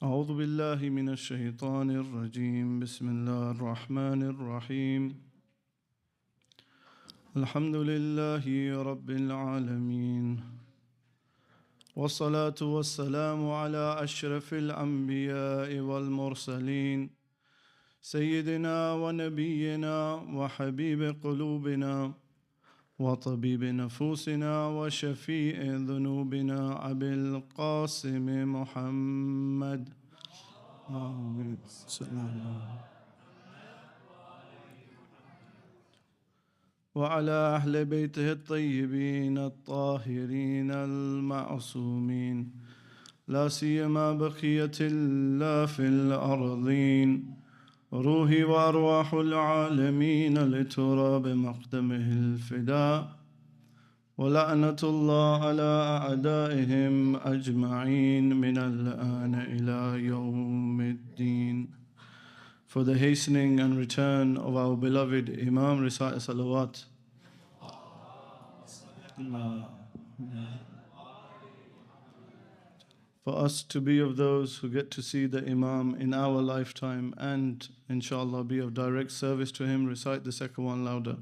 أعوذ بالله من الشيطان الرجيم بسم الله الرحمن الرحيم الحمد لله رب العالمين والصلاة والسلام على أشرف الأنبياء والمرسلين سيدنا ونبينا وحبيب قلوبنا وطبيب نفوسنا وشفيع ذنوبنا أبي القاسم محمد وعلى أهل بيته الطيبين الطاهرين المعصومين لا سيما بقية الله في الأرضين روحي وأرواح العالمين لتراب مقدمه الفداء ولعنة الله على أعدائهم أجمعين من الآن إلى يوم الدين. For the hastening and return of our beloved Imam, recite salawat. For us to be of those who get to see the Imam in our lifetime and inshallah be of direct service to him, recite the second one louder.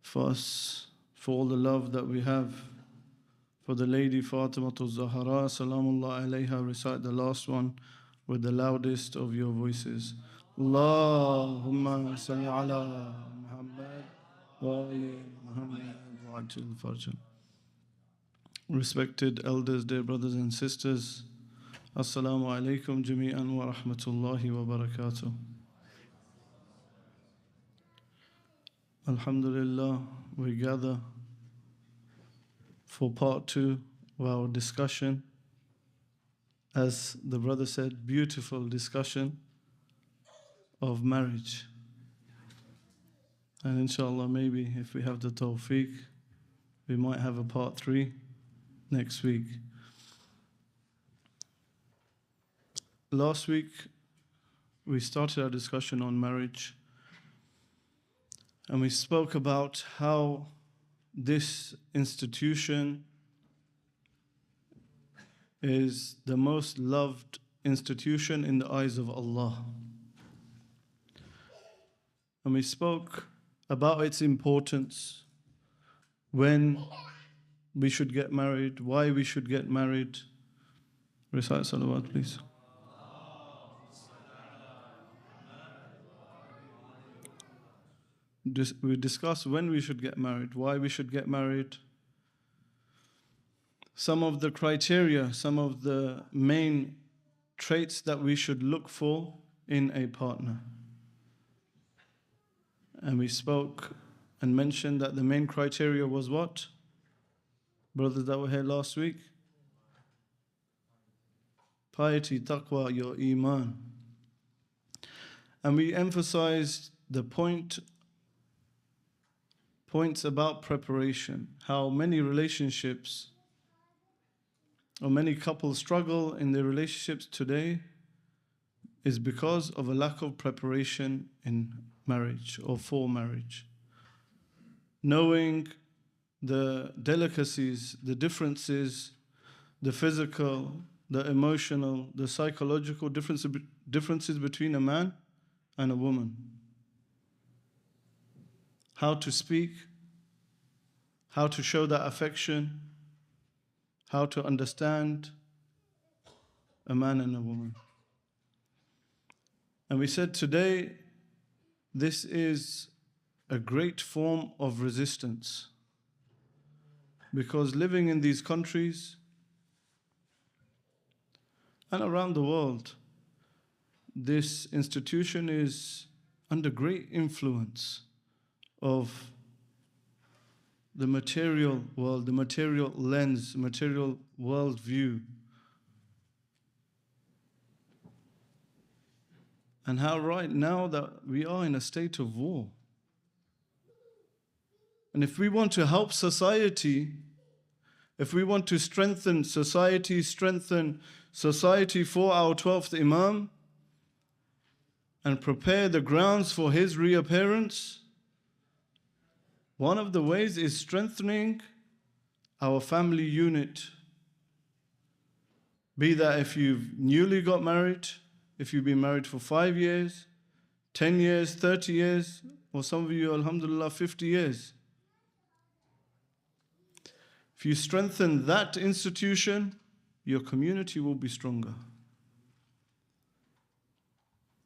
For us, for all the love that we have for the lady Fatimatul Zahra, Salamullah alayha, recite the last one with the loudest of your voices. Allahumma salli ala Muhammad wa ali Muhammad wa ajil farjan. Respected elders, dear brothers and sisters, Assalamu alaikum jami'an wa rahmatullahi wa barakatuh. Alhamdulillah, we gather for part 2 of our discussion. As the brother said, beautiful discussion of marriage. And inshallah, maybe if we have the tawfiq, we might have a part 3 next week. Last week, we started our discussion on marriage. And we spoke about how this institution is the most loved institution in the eyes of Allah. And we spoke about its importance, when we should get married, why we should get married. Recite salawat, please. We discussed when we should get married, why we should get married, some of the criteria, some of the main traits that we should look for in a partner. And we spoke and mentioned that the main criteria was what? Brothers that were here last week? Piety, taqwa, your iman. And we emphasized the points about preparation, how many relationships or many couples struggle in their relationships today is because of a lack of preparation in marriage or for marriage. Knowing the delicacies, the differences, the physical, the emotional, the psychological differences between a man and a woman. How to speak, how to show that affection, how to understand a man and a woman. And we said today, this is a great form of resistance, because living in these countries and around the world, this institution is under great influence of the material world, the material lens, material world view. And how right now that we are in a state of war. And if we want to help society, if we want to strengthen society for our 12th Imam, and prepare the grounds for his reappearance, one of the ways is strengthening our family unit, be that if you've newly got married, if you've been married for 5 years, 10 years, 30 years, or some of you, alhamdulillah, 50 years. If you strengthen that institution, your community will be stronger.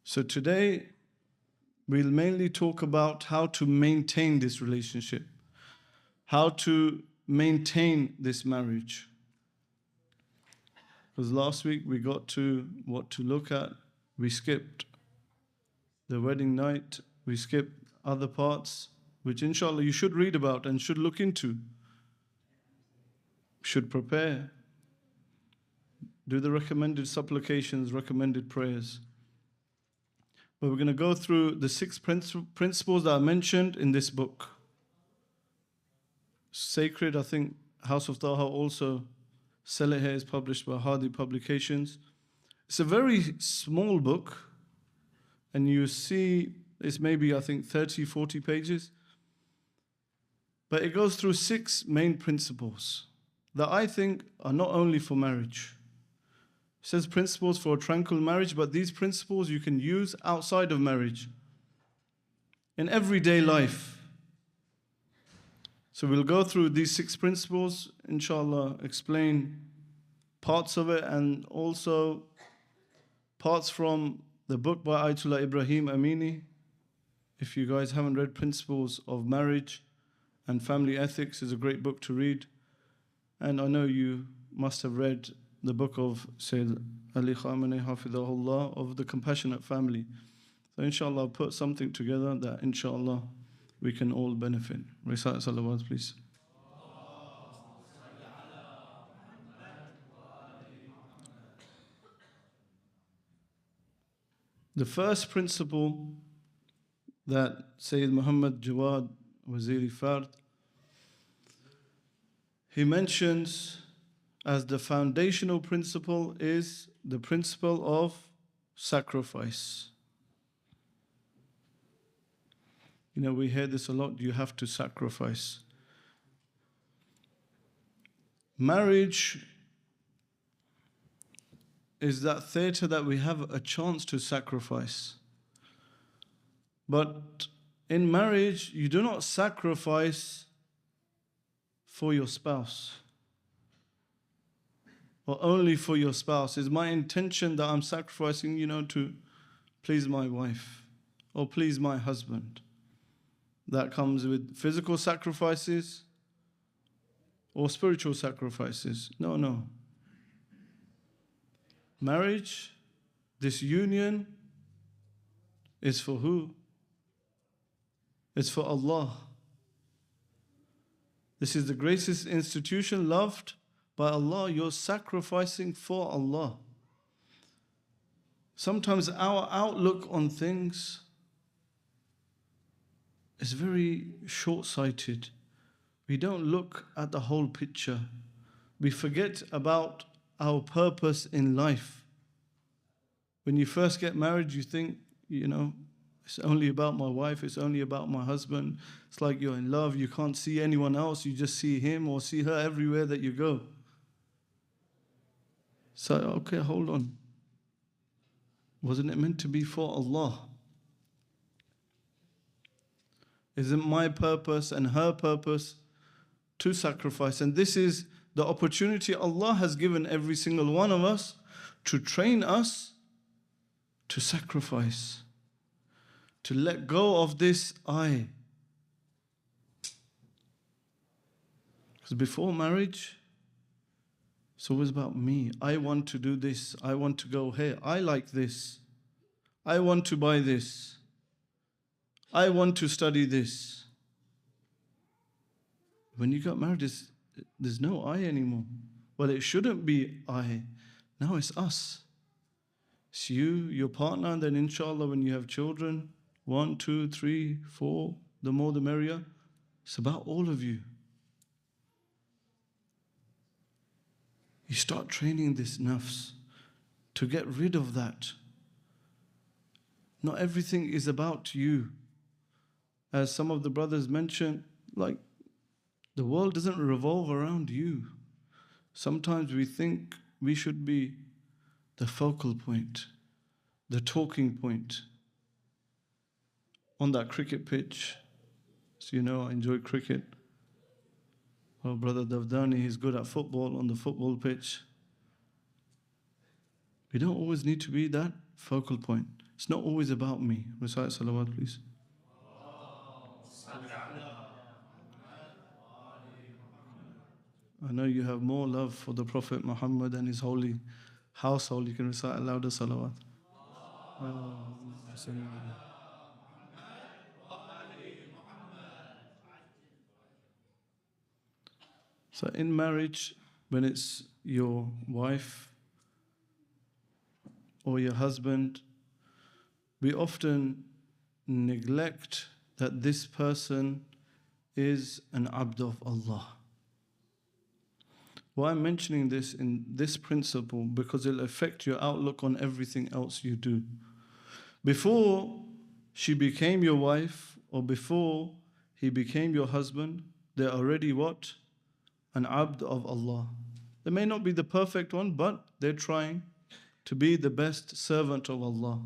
So today, we'll mainly talk about how to maintain this relationship, how to maintain this marriage. Because last week we got to what to look at, we skipped the wedding night, we skipped other parts, which inshallah you should read about and should look into, should prepare, do the recommended supplications, recommended prayers. But we're going to go through the 6 principles that are mentioned in this book. Sacred, I think House of Taha also sell it here, is published by Hadi Publications. It's a very small book, and you see it's maybe, I think, 30, 40 pages. But it goes through 6 main principles that I think are not only for marriage. It says principles for a tranquil marriage, but these principles you can use outside of marriage, in everyday life. So we'll go through these 6 principles, inshallah, explain parts of it, and also parts from the book by Ayatollah Ibrahim Amini. If you guys haven't read Principles of Marriage and Family Ethics, it's a great book to read. And I know you must have read the book of Sayyid Ali Khamenei Hafidahullah, of the Compassionate Family. So inshallah I'll put something together that inshallah we can all benefit. Recite salawat, please. The first principle that Sayyid Muhammad Jawad Waziri Fard, he mentions as the foundational principle is the principle of sacrifice. You know, we hear this a lot, you have to sacrifice. Marriage is that theater that we have a chance to sacrifice. But in marriage, you do not sacrifice for your spouse, or only for your spouse. Is my intention that I'm sacrificing, to please my wife or please my husband? That comes with physical sacrifices or spiritual sacrifices. No. Marriage, this union, is for who? It's for Allah. This is the greatest institution loved by Allah. You're sacrificing for Allah. Sometimes our outlook on things is very short-sighted. We don't look at the whole picture. We forget about our purpose in life. When you first get married, you think, it's only about my wife, it's only about my husband. It's like you're in love, you can't see anyone else, you just see him or see her everywhere that you go. So, okay, hold on. Wasn't it meant to be for Allah? Isn't my purpose and her purpose to sacrifice? And this is the opportunity Allah has given every single one of us to train us to sacrifice, to let go of this I. Because before marriage, it's always about me. I want to do this. I want to go here. I like this. I want to buy this. I want to study this. When you got married, there's no I anymore. Well, it shouldn't be I. Now it's us. It's you, your partner, and then inshallah when you have children, 1, 2, 3, 4, the more the merrier. It's about all of you. You start training this nafs to get rid of that. Not everything is about you. As some of the brothers mentioned, like The world doesn't revolve around you. Sometimes we think we should be the focal point, the talking point on that cricket pitch. So you know I enjoy cricket. Oh, Brother Davdani, he's good at football on the football pitch. We don't always need to be that focal point. It's not always about me. Recite salawat, please. I know you have more love for the Prophet Muhammad and his holy household. You can recite a louder salawat. So in marriage, when it's your wife or your husband, we often neglect that this person is an abd of Allah. Why I'm mentioning this in this principle? Because it'll affect your outlook on everything else you do. Before she became your wife or before he became your husband, they're already what? An abd of Allah. They may not be the perfect one, but they're trying to be the best servant of Allah.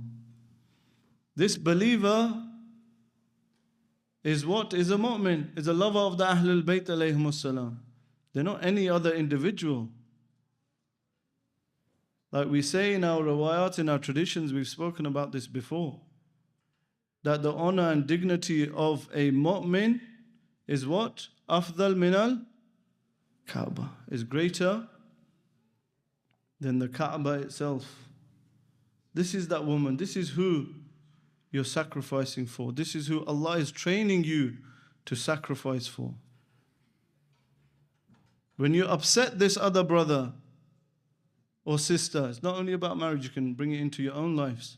This believer is what? Is a mu'min, is a lover of the Ahlulbayt alayhimus salam. They're not any other individual. Like we say in our riwayat, in our traditions, we've spoken about this before, that the honor and dignity of a mu'min is what? Afdal minal Kaaba, is greater than the Kaaba itself. This is that woman. This is who you're sacrificing for. This is who Allah is training you to sacrifice for. When you upset this other brother or sister, it's not only about marriage, you can bring it into your own lives.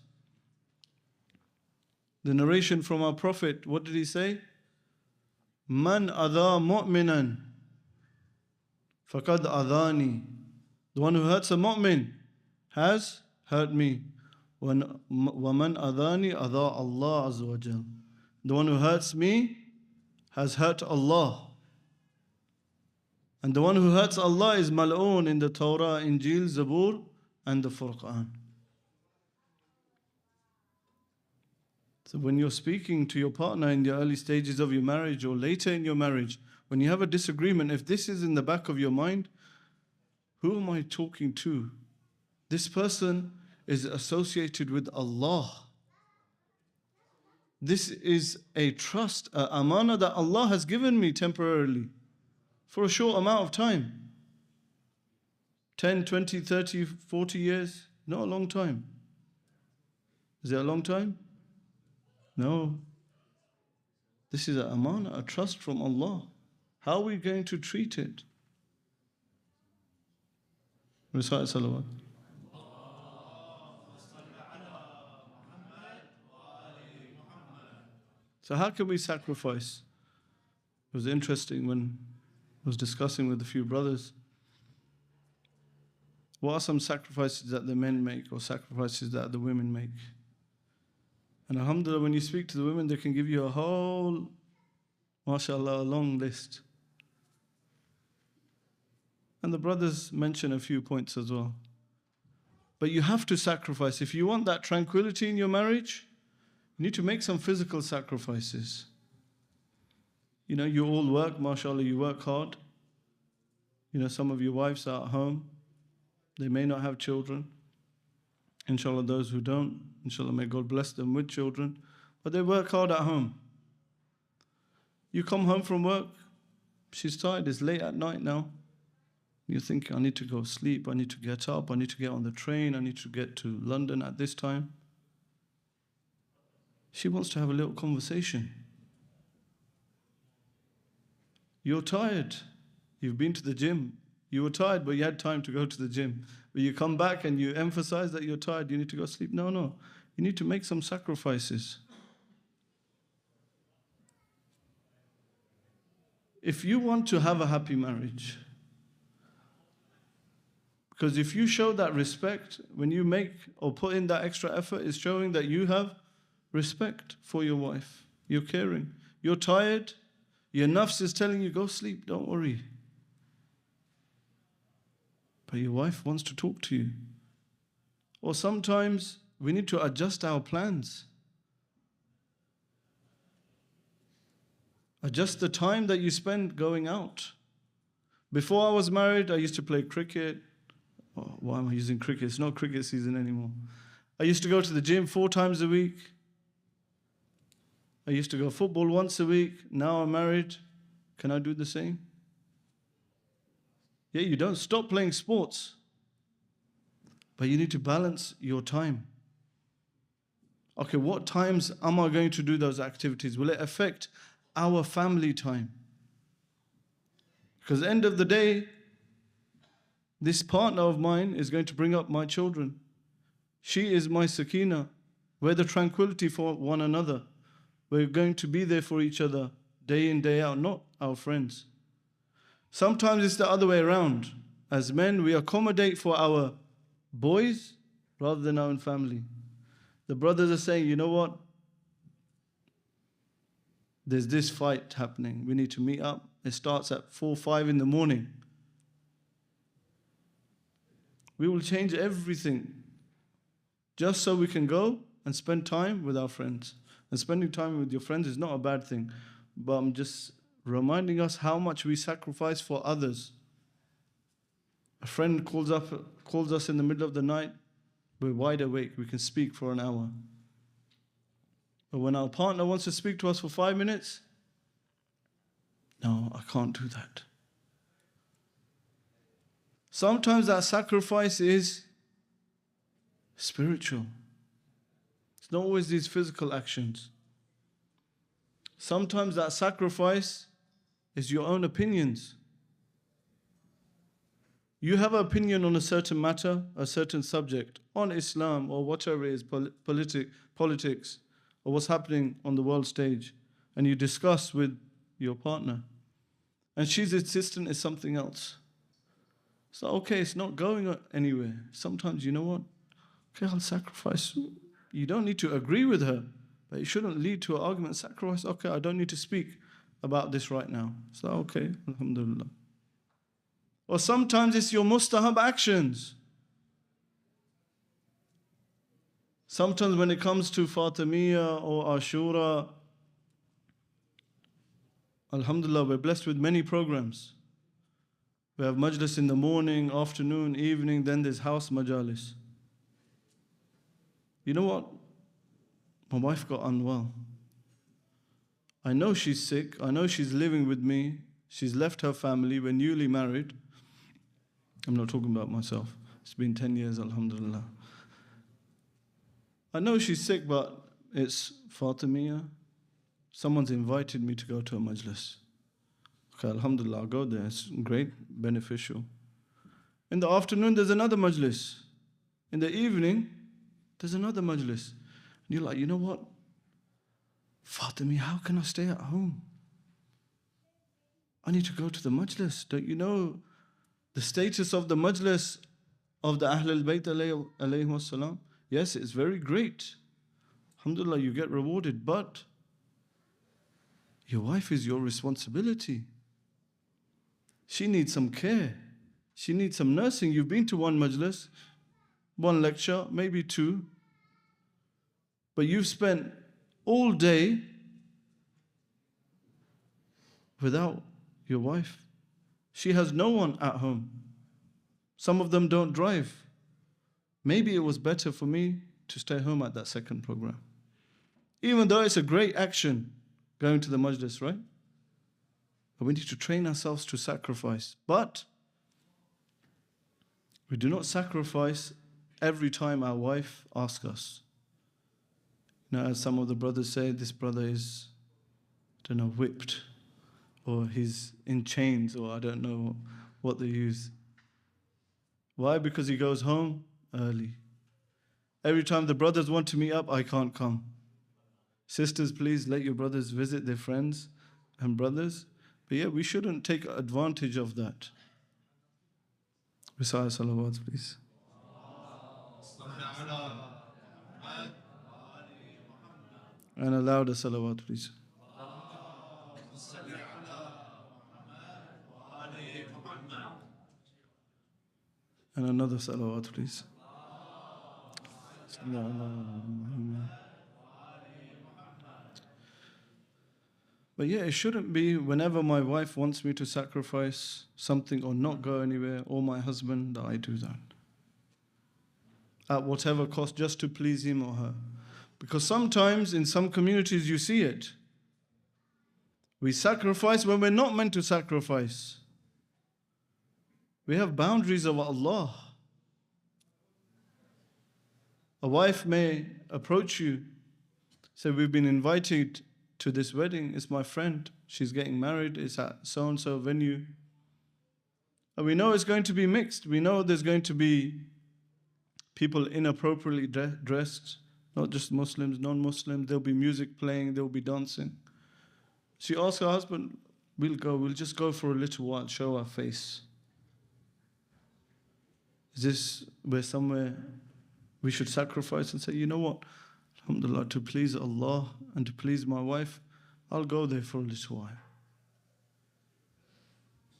The narration from our Prophet, what did he say? Man adha mu'minan faqad adhani. The one who hurts a mu'min has hurt me. وَمَنْ أَذَانِي أَذَا اللَّهَ عَزَّ وَجَلَّ. The one who hurts me has hurt Allah. And the one who hurts Allah is mal'oon in the Torah, Injil, Zabur, and the Furqan. So when you're speaking to your partner in the early stages of your marriage or later in your marriage, when you have a disagreement, if this is in the back of your mind, who am I talking to? This person is associated with Allah. This is a trust, a amana that Allah has given me temporarily for a short amount of time. 10, 20, 30, 40 years, not a long time. Is it a long time? No. This is an amana, a trust from Allah. How are we going to treat it? Recite salawat. So how can we sacrifice? It was interesting when I was discussing with a few brothers. What are some sacrifices that the men make or sacrifices that the women make? And alhamdulillah, when you speak to the women, they can give you a whole, mashallah, a long list. And the brothers mention a few points as well. But you have to sacrifice. If you want that tranquility in your marriage, you need to make some physical sacrifices. You know, you all work, mashallah, you work hard. You know, some of your wives are at home. They may not have children. Inshallah, those who don't, inshallah, may God bless them with children. But they work hard at home. You come home from work, she's tired, it's late at night now. You think, I need to go sleep, I need to get up, I need to get on the train, I need to get to London at this time. She wants to have a little conversation. You're tired. You've been to the gym. You were tired, but you had time to go to the gym. But you come back and you emphasize that you're tired, you need to go sleep. No. You need to make some sacrifices. If you want to have a happy marriage, because if you show that respect, when you make or put in that extra effort, it's showing that you have respect for your wife. You're caring. You're tired. Your nafs is telling you, go sleep, don't worry. But your wife wants to talk to you. Or sometimes we need to adjust our plans. Adjust the time that you spend going out. Before I was married, I used to play cricket. Oh, why am I using cricket? It's not cricket season anymore. I used to go to the gym 4 times a week. I used to go football once a week. Now I'm married. Can I do the same? Yeah, you don't stop playing sports. But you need to balance your time. Okay, what times am I going to do those activities? Will it affect our family time? Because at the end of the day, this partner of mine is going to bring up my children. She is my sakina. We're the tranquility for one another. We're going to be there for each other day in, day out, not our friends. Sometimes it's the other way around. As men, we accommodate for our boys rather than our own family. The brothers are saying, you know what? There's this fight happening. We need to meet up. It starts at 4, 5 in the morning. We will change everything just so we can go and spend time with our friends. And spending time with your friends is not a bad thing. But I'm just reminding us how much we sacrifice for others. A friend calls us in the middle of the night. We're wide awake. We can speak for an hour. But when our partner wants to speak to us for 5 minutes, no, I can't do that. Sometimes that sacrifice is spiritual. It's not always these physical actions. Sometimes that sacrifice is your own opinions. You have an opinion on a certain matter, a certain subject, on Islam or whatever it is, politics, or what's happening on the world stage, and you discuss with your partner, and she's insistent it's something else. So, okay, it's not going anywhere. Sometimes, you know what? Okay, I'll sacrifice. You don't need to agree with her, but it shouldn't lead to an argument. Sacrifice, okay, I don't need to speak about this right now. So, okay, alhamdulillah. Or sometimes it's your mustahab actions. Sometimes when it comes to Fatimiyya or Ashura, alhamdulillah, we're blessed with many programs. We have majlis in the morning, afternoon, evening, then there's house majalis. You know what? My wife got unwell. I know she's sick. I know she's living with me. She's left her family. We're newly married. I'm not talking about myself. It's been 10 years, alhamdulillah. I know she's sick, but it's Fatimiyya. Someone's invited me to go to a majlis. Okay, alhamdulillah, I'll go there. It's great, beneficial. In the afternoon, there's another majlis. In the evening, there's another majlis. And you're like, you know what? Fatimiyya, how can I stay at home? I need to go to the majlis. Don't you know the status of the majlis of the Ahlulbayt alayhi wassalam? Yes, it's very great. Alhamdulillah, you get rewarded, but your wife is your responsibility. She needs some care. She needs some nursing. You've been to one majlis, one lecture, maybe 2, but you've spent all day without your wife. She has no one at home. Some of them don't drive. Maybe it was better for me to stay home at that second program. Even though it's a great action, going to the majlis, right? But we need to train ourselves to sacrifice. But we do not sacrifice every time our wife asks us. You know, as some of the brothers say, this brother is, I don't know, whipped, or he's in chains, or I don't know what they use. Why? Because he goes home early. Every time the brothers want to meet up, I can't come. Sisters, please let your brothers visit their friends and brothers. But yeah, we shouldn't take advantage of that. Recite salawat, please. And a louder salawat, please. And another salawat, please. But yeah, it shouldn't be whenever my wife wants me to sacrifice something or not go anywhere, or my husband, that I do that. At whatever cost, just to please him or her. Because sometimes in some communities you see it. We sacrifice when we're not meant to sacrifice. We have boundaries of Allah. A wife may approach you, say, we've been invited to this wedding, it's my friend, she's getting married, it's at so-and-so venue. And we know it's going to be mixed. We know there's going to be people inappropriately dressed, not just Muslims, non-Muslims. There'll be music playing, there'll be dancing. She asks her husband, we'll just go for a little while, show our face. Is this where somewhere we should sacrifice and say, you know what, alhamdulillah, to please Allah and to please my wife, I'll go there for a little while.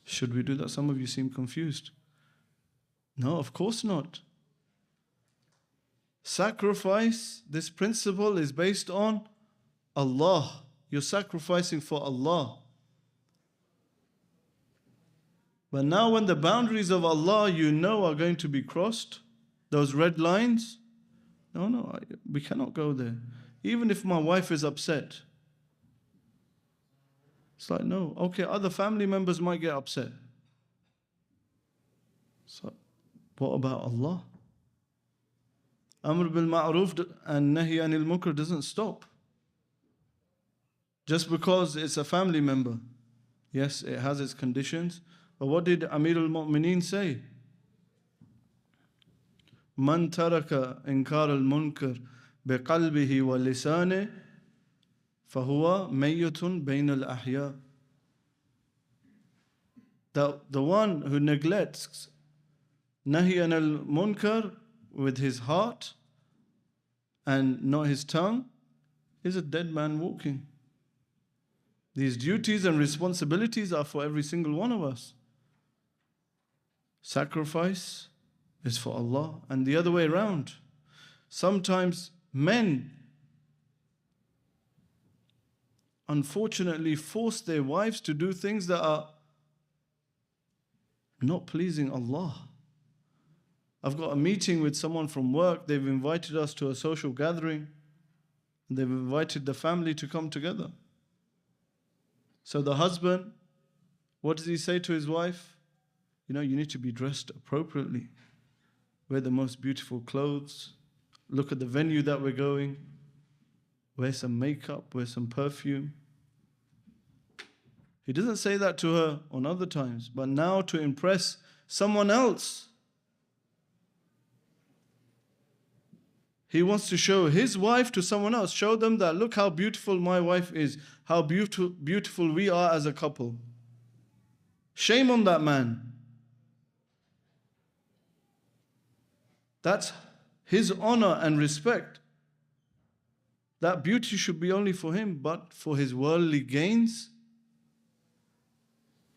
Should we do that? Some of you seem confused. No, of course not. Sacrifice, this principle is based on Allah. You're sacrificing for Allah. But now when the boundaries of Allah you know are going to be crossed, those red lines, no, we cannot go there. Even if my wife is upset. It's like, no, okay, other family members might get upset. So, what about Allah? Amr bil ma'roof and nahi anil munkar doesn't stop. Just because it's a family member. Yes, it has its conditions. But what did Amir al-Mu'mineen say? Man taraka inkar al-munkar biqalbihi wa lisane fahuwa mayyatun bayn al-ahya. The one who neglects nahi anil munkar with his heart and not his tongue is a dead man walking. These duties and responsibilities are for every single one of us. Sacrifice is for Allah, and the other way around. Sometimes men unfortunately force their wives to do things that are not pleasing Allah. I've got a meeting with someone from work. They've invited us to a social gathering. They've invited the family to come together. So the husband, what does he say to his wife? You know, you need to be dressed appropriately. Wear the most beautiful clothes. Look at the venue that we're going. Wear some makeup, wear some perfume. He doesn't say that to her on other times, but now to impress someone else. He wants to show his wife to someone else. Show them that, look how beautiful my wife is. How beautiful we are as a couple. Shame on that man. That's his honor and respect. That beauty should be only for him, but for his worldly gains,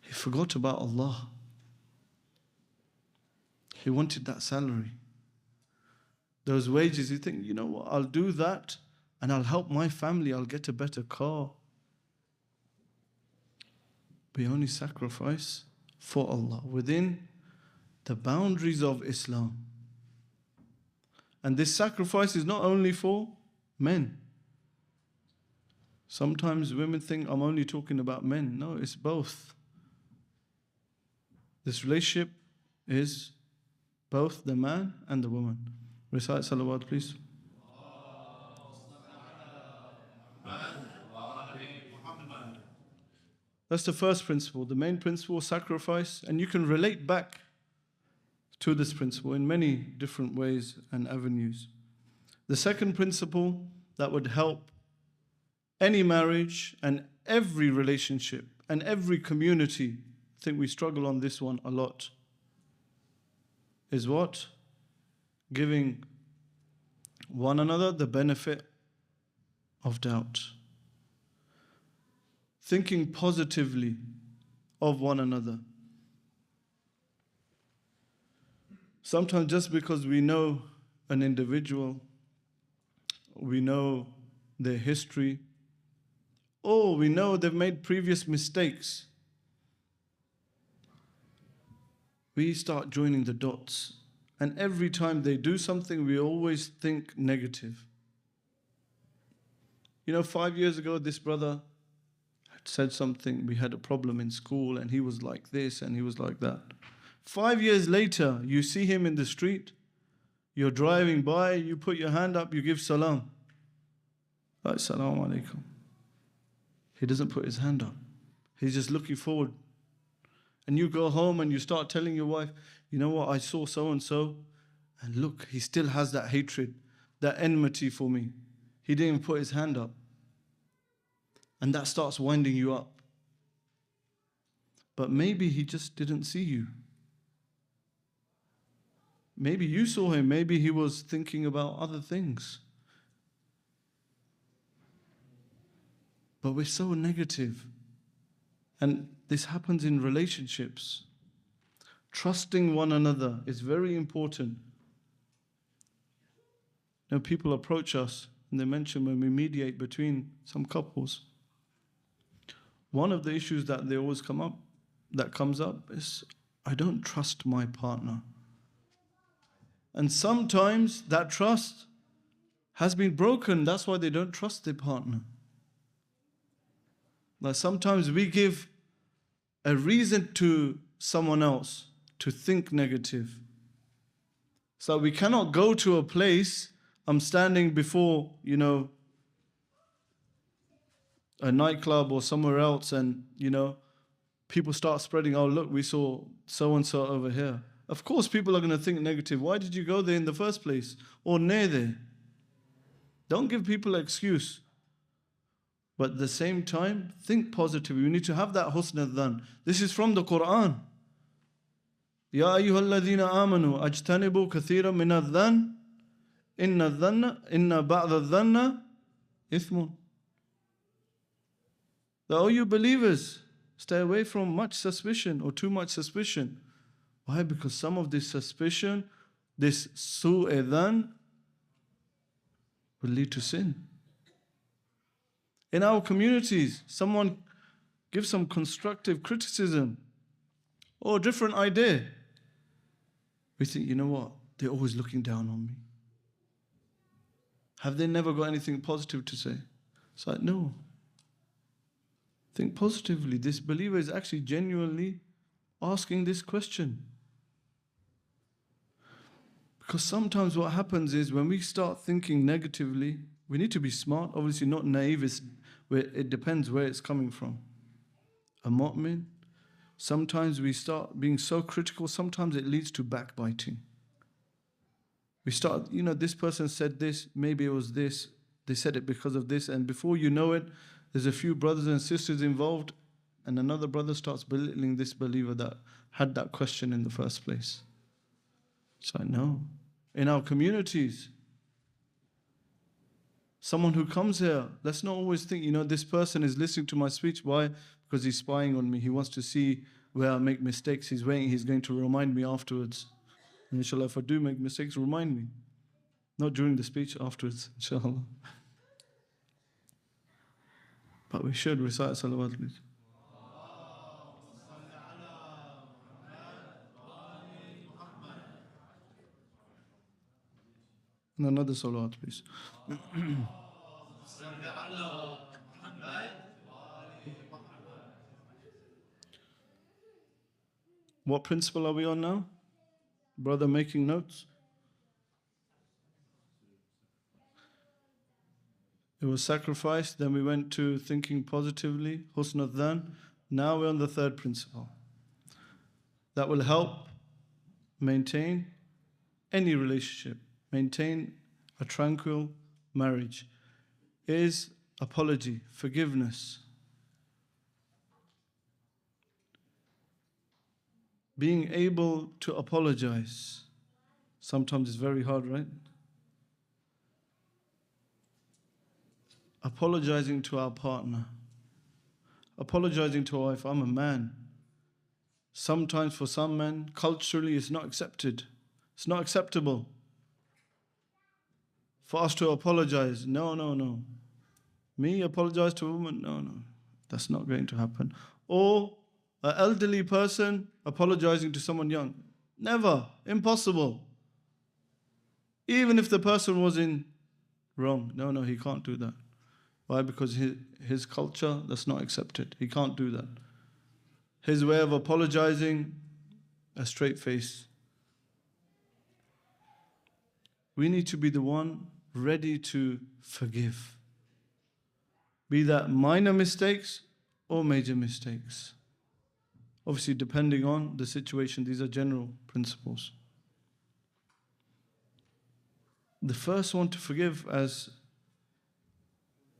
he forgot about Allah. He wanted that salary. Those wages, you think, you know what, I'll do that and I'll help my family, I'll get a better car. We only sacrifice for Allah within the boundaries of Islam. And this sacrifice is not only for men. Sometimes women think I'm only talking about men. No, it's both. This relationship is both the man and the woman. Recite salawat, please. That's the first principle, the main principle, sacrifice. And you can relate back to this principle in many different ways and avenues. The second principle that would help any marriage and every relationship and every community, I think we struggle on this one a lot, is what? Giving one another the benefit of doubt. Thinking positively of one another. Sometimes just because we know an individual, we know their history, or we know they've made previous mistakes, we start joining the dots. And every time they do something, we always think negative. 5 years ago, this brother had said something, we had a problem in school, and he was like this and he was like that. 5 years later, you see him in the street, you're driving by, you put your hand up, you give salam. Assalamu alaikum. He doesn't put his hand up. He's just looking forward. And you go home and you start telling your wife, you know what, I saw so-and-so, and look, he still has that hatred, that enmity for me. He didn't even put his hand up. And that starts winding you up. But maybe he just didn't see you. Maybe you saw him, maybe he was thinking about other things. But we're so negative. And this happens in relationships. Trusting one another is very important. People approach us and they mention when we mediate between some couples, one of the issues that they always comes up is, I don't trust my partner. And sometimes that trust has been broken. That's why they don't trust their partner. Like sometimes we give a reason to someone else to think negative. So we cannot go to a place, I'm standing before, a nightclub or somewhere else, and, people start spreading, oh, look, we saw so-and-so over here. Of course, people are going to think negative. Why did you go there in the first place? Or near there? Don't give people an excuse. But at the same time, think positive. You need to have that husn al-dhan. This is from the Quran. Ya ayyuhalladhina amanu ajtanibu kathiran min al-dhan inna ba'd al-dhanna ithmun. That all you believers, stay away from much suspicion or too much suspicion. Why? Because some of this suspicion, this su'e-dhan, will lead to sin. In our communities, someone gives some constructive criticism or a different idea. We think, you know what? They're always looking down on me. Have they never got anything positive to say? It's like, no. Think positively. This believer is actually genuinely asking this question. Because sometimes what happens is when we start thinking negatively, we need to be smart, obviously not naive. It depends where it's coming from. A mu'min, sometimes we start being so critical, sometimes it leads to backbiting. We start, this person said this, maybe it was this, they said it because of this, and before you know it, there's a few brothers and sisters involved, and another brother starts belittling this believer that had that question in the first place. It's like, no. In our communities, someone who comes here, let's not always think, this person is listening to my speech. Why? Because he's spying on me. He wants to see where I make mistakes. He's going to remind me afterwards. And inshallah, if I do make mistakes, remind me. Not during the speech, afterwards, inshallah. But we should recite salawat, please. And another salawat, please. What principle are we on now? Brother making notes? It was sacrificed, then we went to thinking positively, husn al-dhan. Now we're on the third principle. That will help maintain any relationship, maintain a tranquil marriage, is apology, forgiveness. Being able to apologize. Sometimes it's very hard, right? Apologizing to our partner. Apologizing to our wife. I'm a man. Sometimes for some men, culturally it's not accepted. It's not acceptable for us to apologize. No, no, no. Me apologize to a woman? No, no. That's not going to happen. Or an elderly person apologizing to someone young. Never. Impossible. Even if the person was in wrong. No, no, he can't do that. Why? Because his culture, that's not accepted. He can't do that. His way of apologizing, a straight face. We need to be the one ready to forgive. Be that minor mistakes or major mistakes. Obviously, depending on the situation, these are general principles. The first one to forgive, as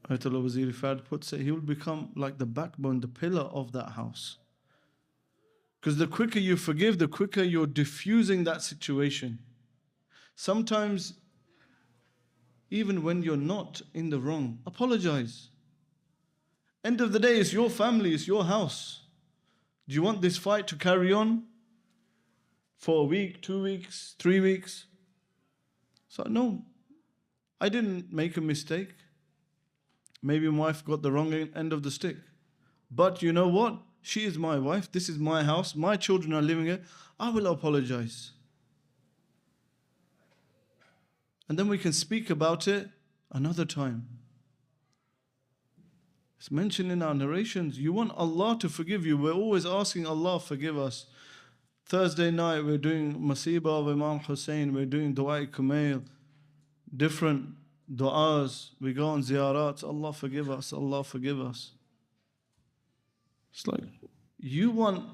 Ayatollah Wazir Fad puts it, he will become like the backbone, the pillar of that house. Because the quicker you forgive, the quicker you're diffusing that situation. Sometimes, even when you're not in the wrong, apologize. End of the day, it's your family, it's your house. Do you want this fight to carry on for a week, 2 weeks, 3 weeks? So no, I didn't make a mistake. Maybe my wife got the wrong end of the stick. But you know what? She is my wife. This is my house. My children are living here. I will apologize. And then we can speak about it another time. It's mentioned in our narrations. You want Allah to forgive you. We're always asking Allah, forgive us. Thursday night, we're doing Masiba of Imam Hussain. We're doing Du'a Kumail. Different du'as. We go on ziyarats. Allah forgive us. Allah forgive us. It's like, you want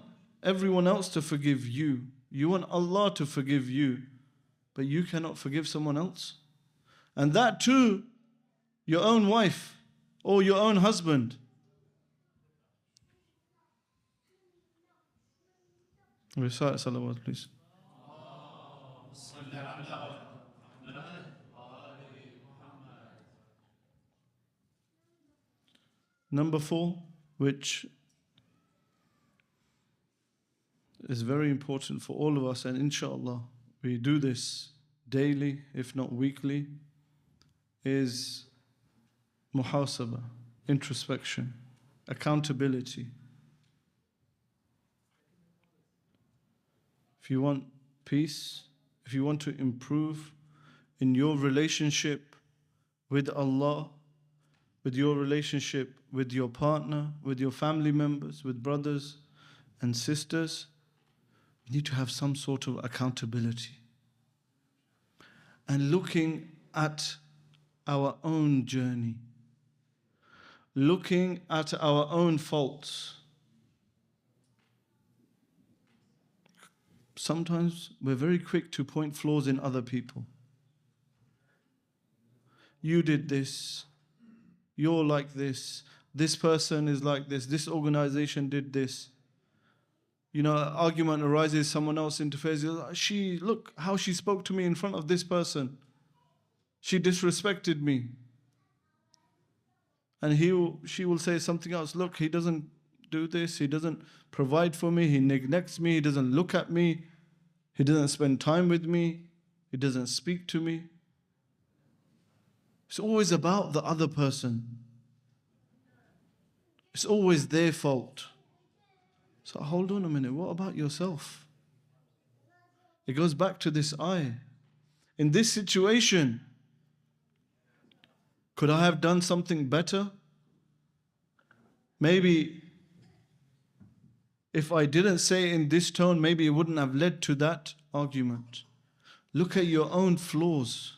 everyone else to forgive you. You want Allah to forgive you. But you cannot forgive someone else. And that too, your own wife or your own husband. Recite salawat, please. Number 4, which is very important for all of us, and inshallah we do this daily, if not weekly, is muhasabah, introspection, accountability. If you want peace, if you want to improve in your relationship with Allah, with your relationship with your partner, with your family members, with brothers and sisters, you need to have some sort of accountability. And looking at our own journey, looking at our own faults. Sometimes we're very quick to point flaws in other people. You did this, you're like this person is like this organization did this. You know, an argument arises, someone else interferes. Look how she spoke to me in front of this person. She disrespected me. And she will say something else. Look, he doesn't do this. He doesn't provide for me. He neglects me. He doesn't look at me. He doesn't spend time with me. He doesn't speak to me. It's always about the other person. It's always their fault. So hold on a minute. What about yourself? It goes back to this I. In this situation, could I have done something better? Maybe if I didn't say it in this tone, maybe it wouldn't have led to that argument. Look at your own flaws.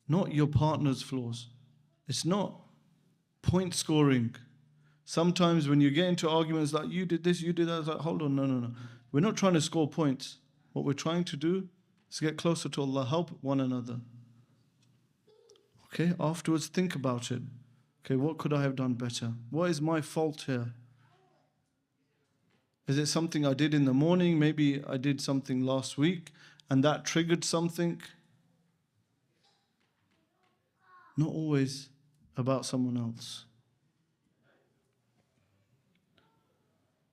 Not your partner's flaws. It's not point scoring. Sometimes when you get into arguments like, you did this, you did that, it's like, hold on, no. We're not trying to score points. What we're trying to do is get closer to Allah, help one another. Okay, afterwards think about it. Okay, what could I have done better? What is my fault here? Is it something I did in the morning? Maybe I did something last week and that triggered something. Not always about someone else.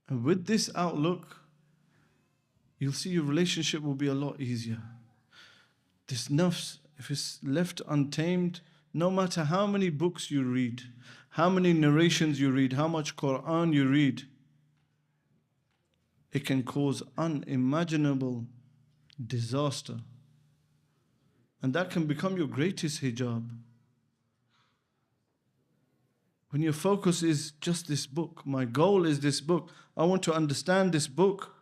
And with this outlook, you'll see your relationship will be a lot easier. This nafs, if it's left untamed, no matter how many books you read, how many narrations you read, how much Quran you read, it can cause unimaginable disaster. And that can become your greatest hijab. When your focus is just this book, my goal is this book, I want to understand this book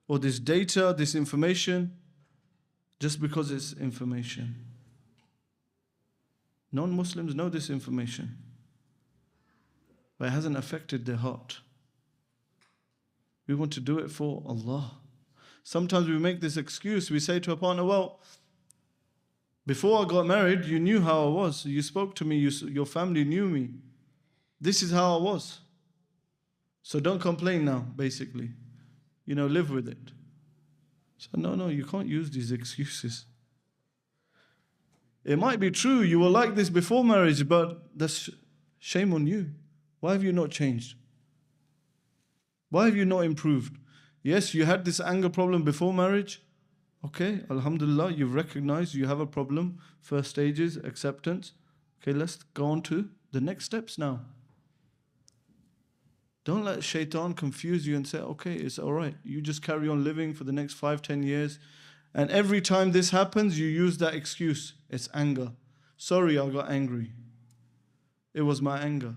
or this data, this information, just because it's information. Non-Muslims know this information, but it hasn't affected their heart. We want to do it for Allah. Sometimes we make this excuse. We say to a partner, well, before I got married, you knew how I was. You spoke to me, your family knew me. This is how I was. So don't complain now, basically. Live with it. So no, you can't use these excuses. It might be true, you were like this before marriage, but that's shame on you. Why have you not changed? Why have you not improved? Yes, you had this anger problem before marriage. Okay, alhamdulillah, you've recognized you have a problem. First stages, acceptance. Okay, let's go on to the next steps now. Don't let shaitan confuse you and say, okay, it's all right. You just carry on living for the next 5-10 years. And every time this happens, you use that excuse. It's anger. Sorry, I got angry. It was my anger.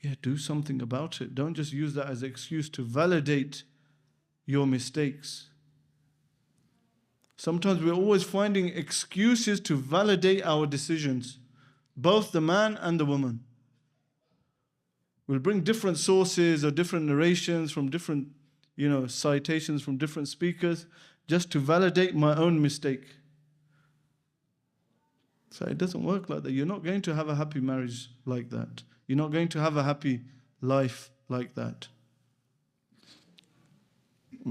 Yeah, do something about it. Don't just use that as an excuse to validate your mistakes. Sometimes we're always finding excuses to validate our decisions, both the man and the woman. We'll bring different sources or different narrations from different, citations from different speakers just to validate my own mistake. So it doesn't work like that. You're not going to have a happy marriage like that. You're not going to have a happy life like that.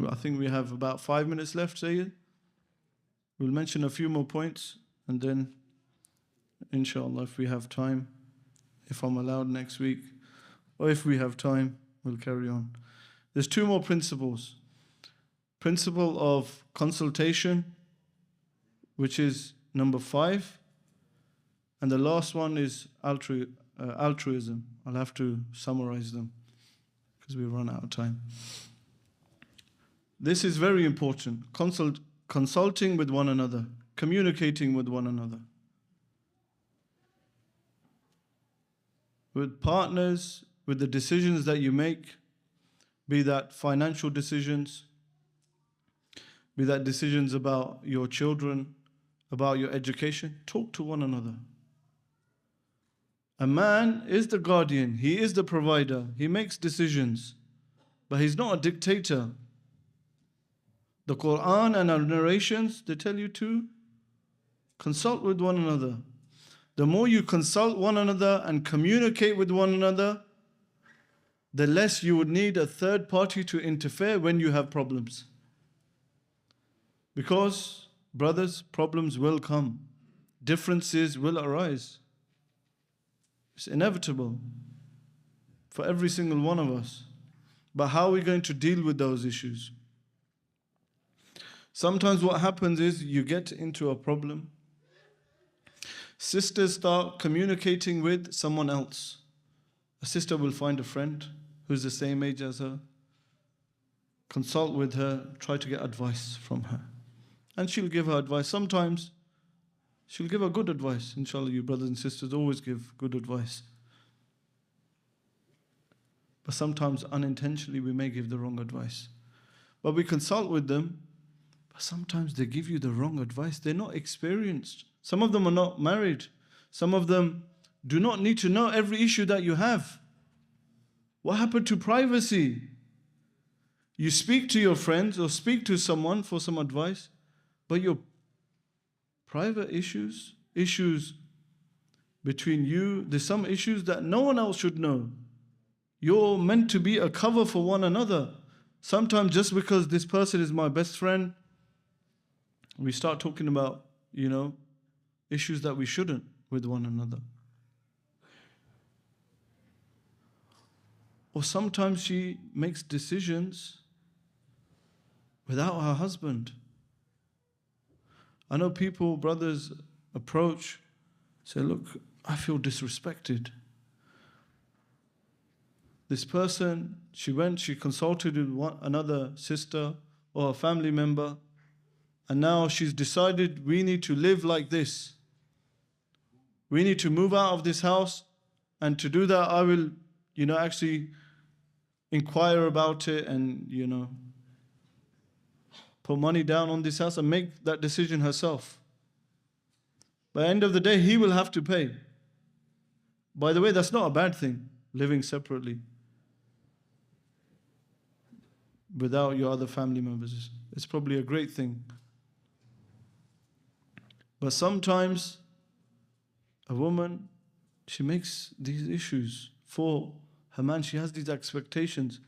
I think we have about 5 minutes left, Sayyid. We'll mention a few more points and then, inshallah, if we have time, if I'm allowed next week, or if we have time, we'll carry on. There's 2 more principles. Principle of consultation, which is number 5. And the last one is altruism. I'll have to summarize them because we run out of time. This is very important. Consulting with one another, communicating with one another. With partners, with the decisions that you make, be that financial decisions, be that decisions about your children, about your education, talk to one another. A man is the guardian, he is the provider, he makes decisions, but he's not a dictator. The Quran and our narrations, they tell you to consult with one another. The more you consult one another and communicate with one another, the less you would need a third party to interfere when you have problems. Because, brothers, problems will come. Differences will arise. It's inevitable for every single one of us. But how are we going to deal with those issues? Sometimes what happens is you get into a problem. Sisters start communicating with someone else. A sister will find a friend who's the same age as her, consult with her, try to get advice from her. And she'll give her advice. Sometimes she'll give her good advice. Inshallah, you brothers and sisters always give good advice. But sometimes unintentionally we may give the wrong advice. But we consult with them, but sometimes they give you the wrong advice. They're not experienced. Some of them are not married. Some of them do not need to know every issue that you have. What happened to privacy? You speak to your friends or speak to someone for some advice, but your private issues between you, there's some issues that no one else should know. You're meant to be a cover for one another. Sometimes just because this person is my best friend, we start talking about, issues that we shouldn't with one another. Or sometimes she makes decisions without her husband. I know people, brothers, approach, say, look, I feel disrespected. This person, she consulted with another sister or a family member, and now she's decided we need to live like this. We need to move out of this house, and to do that I will, actually inquire about it and, put money down on this house and make that decision herself. By the end of the day, he will have to pay. By the way, that's not a bad thing, living separately without your other family members. It's probably a great thing. But sometimes a woman, she makes these issues for her man. She has these expectations.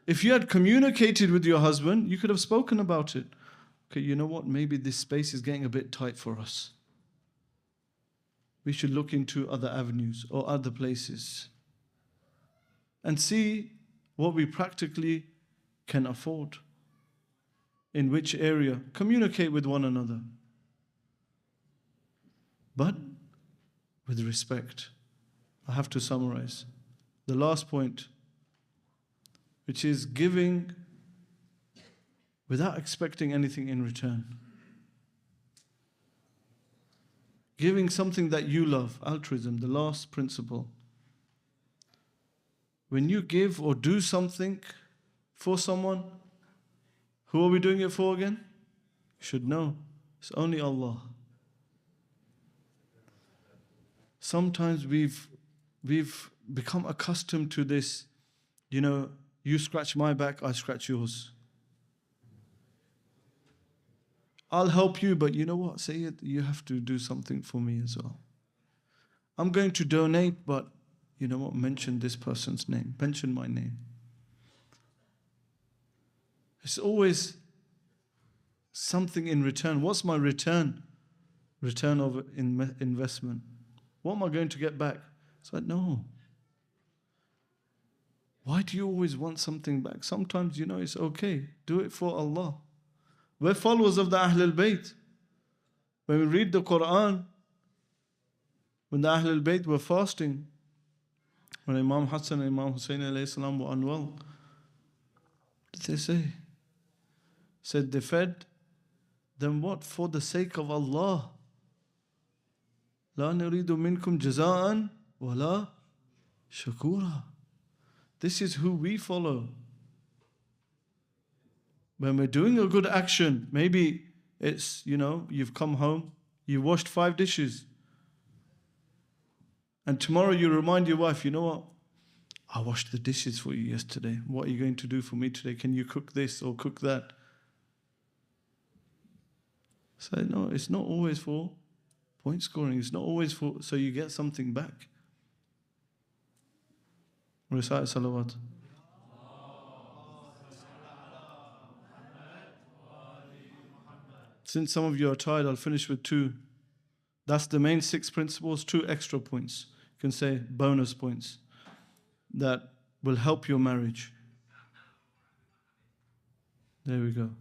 If you had communicated with your husband, you could have spoken about it. Okay, you know what? Maybe this space is getting a bit tight for us. We should look into other avenues or other places and see what we practically can afford. In which area? Communicate with one another. But with respect. I have to summarize. The last point, which is giving without expecting anything in return. Giving something that you love, altruism, the last principle. When you give or do something for someone, who are we doing it for again? You should know, it's only Allah. Sometimes we've become accustomed to this, you scratch my back, I scratch yours. I'll help you, but you know what? Say it, you have to do something for me as well. I'm going to donate, but you know what? Mention this person's name. Mention my name. It's always something in return. What's my return? Return of investment. What am I going to get back? It's like, no. Why do you always want something back? Sometimes, it's okay. Do it for Allah. We're followers of the Ahlulbayt. When we read the Quran, when the Ahlulbayt were fasting, when Imam Hassan and Imam Hussain alayhi salam were unwell, what did they say? Said they fed them what? For the sake of Allah. لا نريد منكم جزاء ولا شكورا. This is who we follow. When we're doing a good action, maybe it's, you've come home, you washed 5 dishes. And tomorrow you remind your wife, you know what? I washed the dishes for you yesterday. What are you going to do for me today? Can you cook this or cook that? So no, it's not always for point scoring. It's not always for so you get something back. Recite salawat. Since some of you are tired, I'll finish with 2. That's the main 6 principles, 2 extra points. You can say bonus points that will help your marriage. There we go.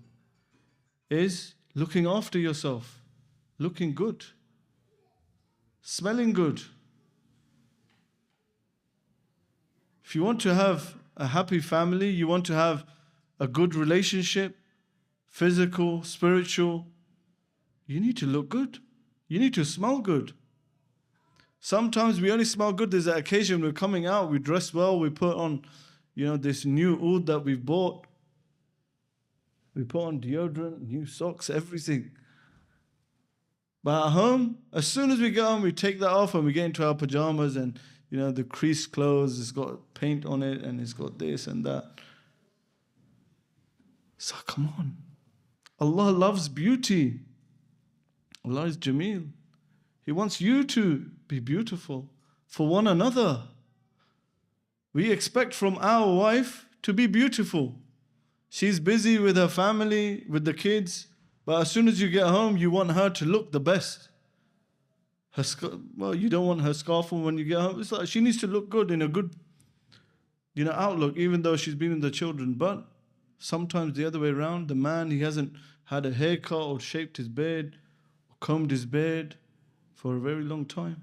Is looking after yourself, looking good, smelling good. If you want to have a happy family, you want to have a good relationship, physical, spiritual, you need to look good. You need to smell good. Sometimes we only smell good. There's an occasion we're coming out, we dress well, we put on, this new oud that we've bought. We put on deodorant, new socks, everything. But at home, as soon as we get home, we take that off and we get into our pajamas and, the creased clothes, it's got paint on it and it's got this and that. So come on. Allah loves beauty. Allah is Jameel. He wants you to be beautiful for one another. We expect from our wife to be beautiful. She's busy with her family, with the kids, but as soon as you get home, you want her to look the best. You don't want her scarf on when you get home. It's like she needs to look good in a good, outlook, even though she's been with the children. But sometimes the other way around. The man, he hasn't had a haircut or shaped his beard, or combed his beard for a very long time.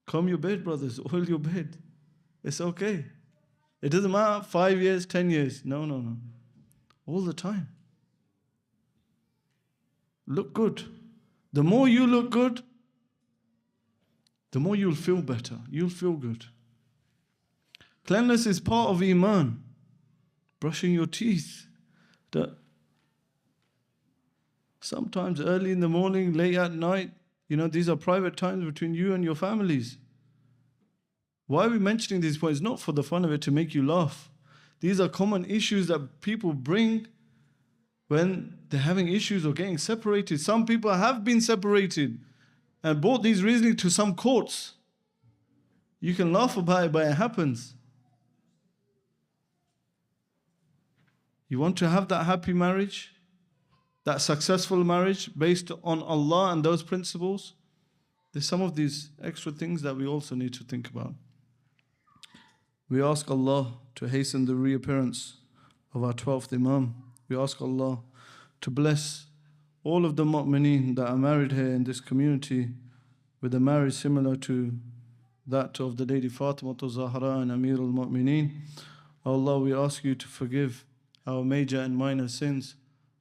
Comb your beard, brothers, oil your beard. It's okay. It doesn't matter, 5 years, 10 years. No. All the time. Look good. The more you look good, the more you'll feel better. You'll feel good. Cleanliness is part of Iman. Brushing your teeth. Sometimes early in the morning, late at night, these are private times between you and your families. Why are we mentioning these points? Not for the fun of it, to make you laugh. These are common issues that people bring when they're having issues or getting separated. Some people have been separated and brought these reasoning to some courts. You can laugh about it, but it happens. You want to have that happy marriage, that successful marriage based on Allah and those principles? There's some of these extra things that we also need to think about. We ask Allah to hasten the reappearance of our 12th Imam. We ask Allah to bless all of the mu'mineen that are married here in this community with a marriage similar to that of the Lady Fatima Zahra and Amir al-Mu'mineen. Allah, we ask you to forgive our major and minor sins.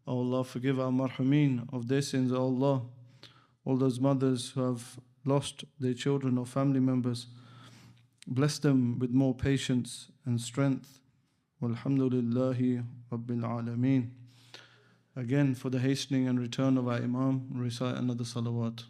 O Allah, forgive our marhameen of their sins, O Allah. All those mothers who have lost their children or family members, bless them with more patience and strength. Walhamdulillahi Rabbil Alameen. Again, for the hastening and return of our Imam, recite another salawat.